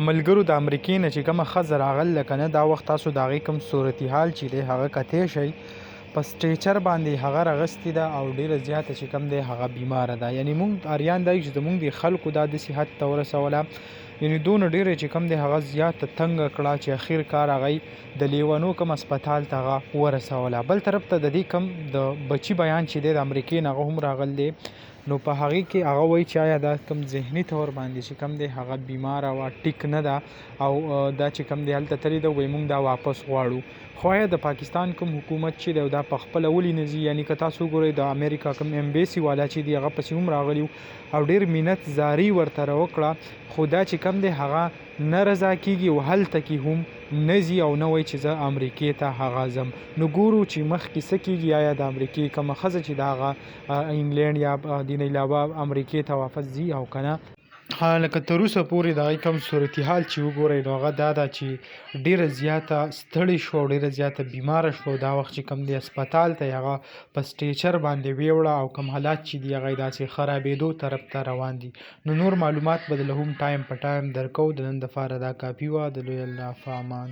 ملګرو د امریکې نه چې کومه ښځه راغله که نه دا وخت تاسو د هغې کوم صورتحال چې دی هغه کتی شئ په سټیچر باندې هغه راغستې ده او ډېره زیاته چې کوم دی هغه بیماره ده. یعنې موږ اریان دا چې زموږ د خلکو دا داسې حد ته ورسوله، یعنې دونه ډېره چې کوم دی هغه زیاته تنګه کړه چې اخر کار هغه د لیونو کوم اسپتال ته هغه ورسوله. بل طرف ته د دې کوم د بچي بیان چې دی د امریکې نه هغه هم راغلی دی، نو په هغې کې هغه وایي چې آیا دا کوم ذهني طور باندې چې کوم دی هغه بیماره وه، ټیک نه ده او دا چې کوم دی هلته تللې ده، وایي موږ دا واپس غواړو. خو آیا د پاکستان کوم حکومت چې دی دا په خپله ولې نه ځي؟ یعنې که تاسو وګورئ د امریکا کوم امبیسي والا چې دی هغه پسې هم راغلي او ډېر منت زاري ورته وکړه، خو دا چې کوم دی هغه نه رضا کېږي او هلته کې هم نه ځي او نه وایي چې زه امریکې ته هغه ځم. نو ګورو چې مخکې څه کېږي، آیا د امریکې کومه ښځه چې د هغه انګلینډ یا دین علاوه امریکې ته واپس ځي او که نه. لکه تر اوسه پورې د هغې کوم صورتحال چې وګورئ نو هغه دا ده چې ډېره زیاته ستړې شوه او ډېره زیاته بیماره شوه او دا وخت چې کوم دی اسپتال ته یې هغه په سټیچر باندې ویوړه او کوم حالات چې دي هغه یې داسې خرابېدو طرف ته روان دي. نو نور معلومات به له هم ټایم په ټایم درکوو. د نن دپاره دا کافي وه. د لوی الله په امان.